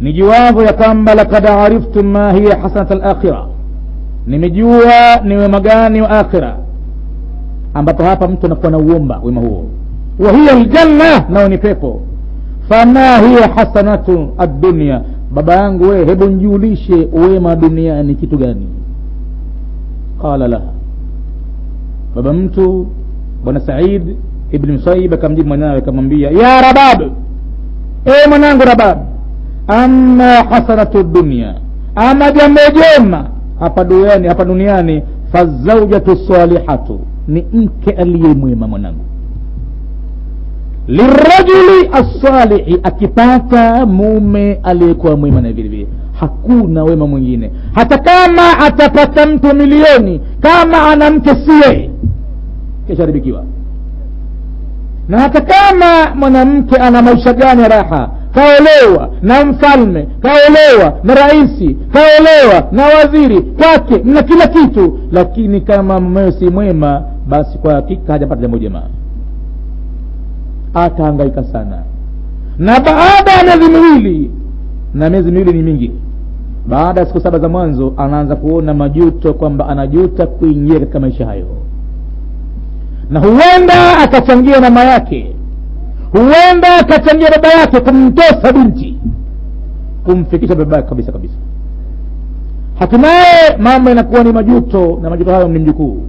nijuavyo ya kwamba laqad ariftum ma hiya hasanatul akhirah, nimejua ni wema gani wa akhira, ambapo hapa mtu anakuwa na uomba wema huo. Wa hiya aljanna, nao ni pepo. Fama hiya hasanatu ad-dunya, baba yangu wewe, hebu nijulishe wema dunia ni kitu gani? Qala la, baba mtu bwana Said ibn Musayyib akamjibu mwanawe akamwambia, ya Rabab, mwanangu Rabab, amma hasanatu dunya, ama jambo jema hapa duniani, fazawjatu salihatu, ni mke aliyemwema mwanangu. Lirajuli as-salihi, akipata mume aliyekuwa mwema na vile vile hakuna wema mwingine. Hata kama atapata mtu milioni, kama ana mke siye, kisha ribikiwa. Na hata kama mwanamke ana maisha gani raha, kaolewa na mfalme, kaolewa na raisi, kaolewa na waziri, kwake na kila kitu, lakini kama mume si mwema, basi kwa hakika hajapata jambo jema, atahangaika sana. Na baada ya miezi miwili, na miezi miwili ni mingi, baada ya siku 7 za mwanzo anaanza kuona majuto, kwamba anajuta kuingia katika maisha hayo. Na huenda akachangia mama yake, huenda akachangia baba yake kumtosa binti, kumfikisha baba yake kabisa kabisa. Hatimaye mambo yanakuwa ni majuto, na majuto hayo ni mjukuu.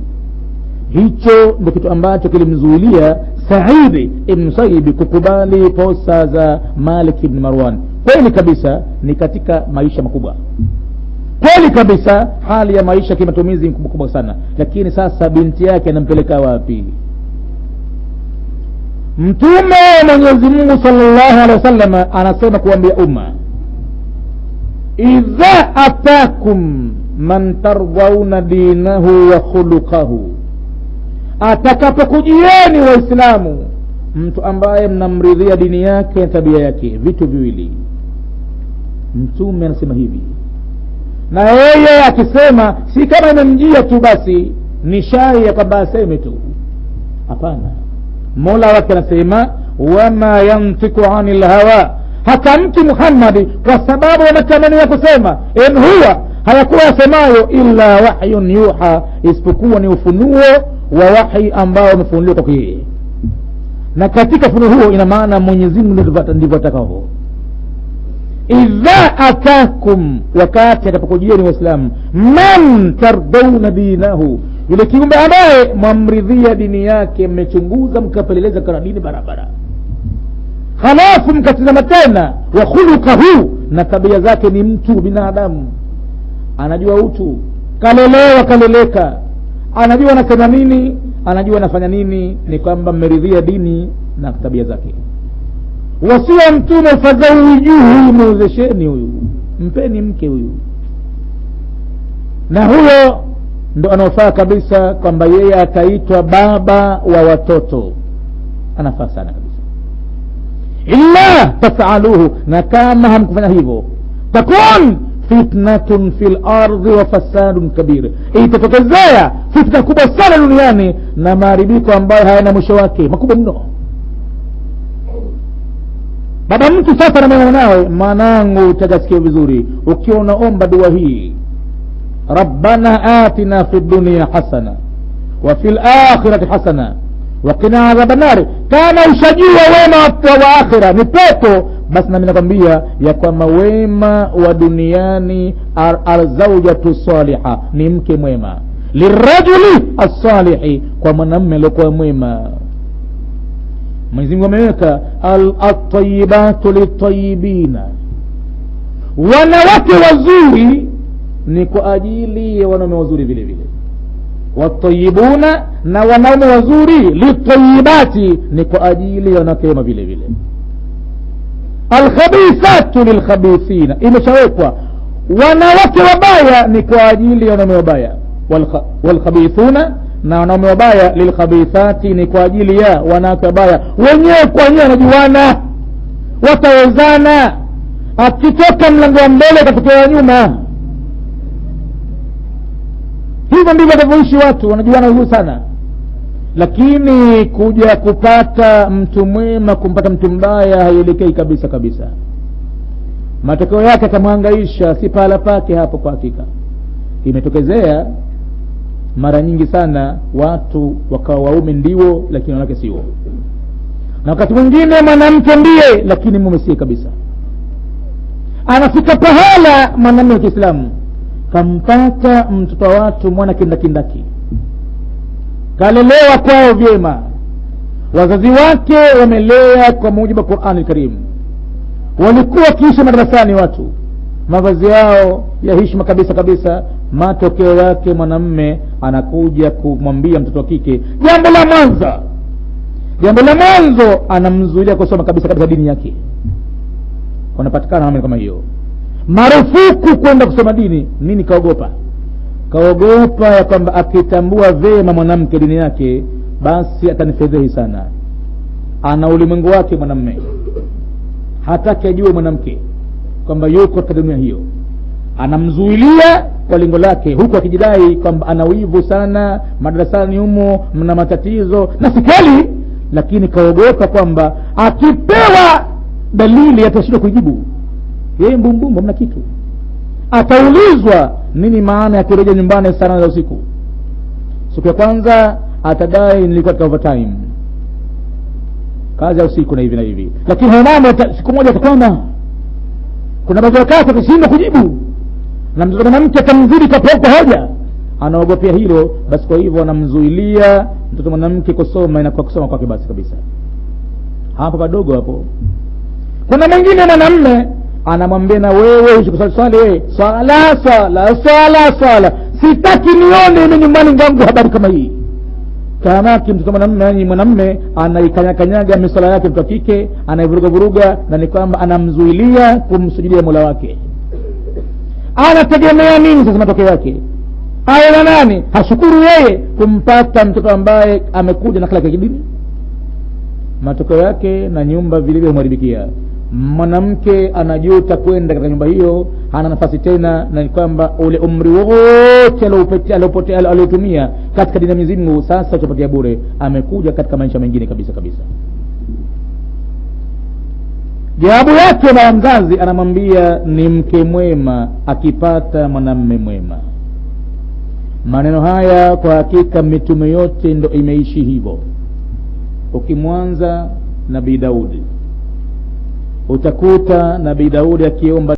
Hicho ndio kitu ambacho kilimzuilia Said ibn Musayyib kukubali posa za Malik ibn Marwan. Kweli kabisa ni katika maisha makubwa, kweli kabisa hali ya maisha kimatumizi mkubwa sana, lakini sasa binti yake anampeleka wapi? Mtume Mwenyezi Mungu sallallahu alaihi wasallam anasema kuambia umma, idha atakum man tardawna dinahu wa khuluquhu, atakapokujieni waislamu mtu ambaye mnamridhia dini yake na tabia yake, vitu viwili. Mtume anasema hivi, na yeye akisema si kama imemjia tu basi ni shai ya kwamba aseme tu, hapana. Mola wake anasema, wama yantiku anil hawa, hata mtu Muhammad kwa sababu anatamania kusema in huwa, hayakuwa yasemayo illa wahyun yuha, isipokuwa ni ufunuo wa wahi ambao umefunuliwa kwa yeye. Na katika ufunuo huo ina maana Mwenyezi Mungu ndivyo atakavyo. Idha atakum, wakati atakapokujieni waislamu, man tardawna dinahu, yule kiumbe ambaye mwamridhia dini yake, mmechunguza mkapeleleza kana dini barabara, halafu mkatizama tena wa khuluquhu, na tabia zake ni mtu binadamu, anajua utu, kalelewa kaleleka, anajua anasema nini, anajua anafanya nini, ni kwamba mmeridhia dini na tabia zake. Wasia Mtume, fazawijuhu, muozesheni huyu, mpeni mke huyu. Na huyo ndo anafaa kabisa kwamba yeye akaitwa baba wa watoto, anafaa sana kabisa. Illa tasaluhu, na kama hamkufanya hivyo, takun fitnatun fil ardi wa fasadun kabir, itatokezea fitna kubwa sana duniani na maharibiko ambayo hayana mwisho wake, makubwa mno. Baba mtu sasa na mwanawe, mwanangu utajasikia vizuri ukiwa unaomba dua hii, rabbana atina fid dunya hasana wa fil akhirati hasana wa qina adhaban nar. Kama ushajua wema wa akhira ni pepo, basi na mimi nakwambia ya kwamba wema wa duniani al-zawjatu salihah, ni mke mwema. Lirajuli as-salihi, kwa mwanamume aliyokuwa mwema. Mwenyezi Mungu ameweka al-tayyibatu lit-tayyibina, wanawake wazuri ni kwa ajili ya wanaume wazuri vile vile. Wat-tayyibuna, na wanaume wazuri, lit-tayyibati, ni kwa ajili ya wanawake wema vile vile. Al-khabithatu lil-khabithina, imeshawekwa wanawake wabaya ni kwa ajili ya wanaume wabaya. Wal-khabithuna, na wanaume wabaya, lil-khabithati, ni kwa ajili ya wanawake wabaya. Wenyewe kwa wenyewe wanajuana, watawezana, akitoka mlango wa mbele atatoka nyuma. Hivyo ndivyo wanavyoishi watu, wanajuana vizuri sana. Lakini kuja kupata mtu mwema kumpata mtu mbaya haielekei kabisa kabisa. matokeo yake atamhangaisha, si pahala pake hapo. Kwa hakika imetokezea mara nyingi sana watu wakawa waume ndio lakini wanawake sio, na wakati mwingine mwanamke ndiye lakini mume si kabisa. Anafika pahala mwanamume wa Kiislamu kampata mtoto wa watu mwana kindakindaki, kalelewa kwao vyema, wazazi wake wamelea kwa mujibu wa Qur'an al-Karim, walikuwa kisha madarasani watu, mavazi yao ya heshima kabisa kabisa. Matokeo yake mwanamume anakuja kumwambia mtoto wa kike jambo la mwanzo anamzuilia kusoma kabisa kabisa dini yake. Wanapatikana mambo kama hiyo, marufuku kwenda kusoma dini. Nini? Kaogopa ya kwamba akitambua vema mwanamke dini yake basi atanifedhehi sana. Ana ulimwengu wake mwanamume, hataki ajue mwanamke kwamba yuko katika dunia hiyo, anamzuilia kwa lengo lake, huku akijidai kwamba ana wivu sana, madarasani humo mna matatizo na sikali, lakini kaogopa kwamba akipewa dalili atashindwa kujibu. Yeye mbumbumbu hamna kitu. Ataulizwa nini maana ya kurejea nyumbani sana za usiku. Siku ya kwanza atadai nilikuwa katika overtime, kazi ya usiku na hivi na hivi, lakini mama siku moja atakwenda kuna baadhi ya kazi atashindwa kujibu, na mtoto mwanamke atamzidi kwa hoja. Anaogopea hilo, basi kwa hivyo anamzuilia mtoto mwanamke kusoma, na kwa kusoma kwake basi kabisa hapo padogo hapo. Kuna mwingine mwanamume anamwambia na wewe usikusali wewe swala, sitaki nione mimi nyumbani ngangu habari kama hii. Kama mtoto mwanamume anaikanyakanyaga misala yake mtoto kike, anaivuruga na ni kwamba anamzuilia kumsujudia Mola wake. Anategemea nini sasa matokeo yake? Awe na nani? Hashukuru yeye kumpata mtoto ambaye amekuja na kila kidini. Matokeo yake na nyumba vile vile humharibikia. Mwanamke anajuta kwenda katika nyumba hiyo, hana nafasi tena, na ni kwamba ule umri wote aliotumia katika dini ya Mwenyezi Mungu sasa utapatia bure, amekuja katika maisha mengine kabisa kabisa. Jawabu yake na mzazi anamwambia ni mke mwema akipata mwanamume mwema. Maneno haya kwa hakika mitume yote ndo imeishi hivyo. Ukimwanza Nabii Daudi utakuta Nabii Daudi akiomba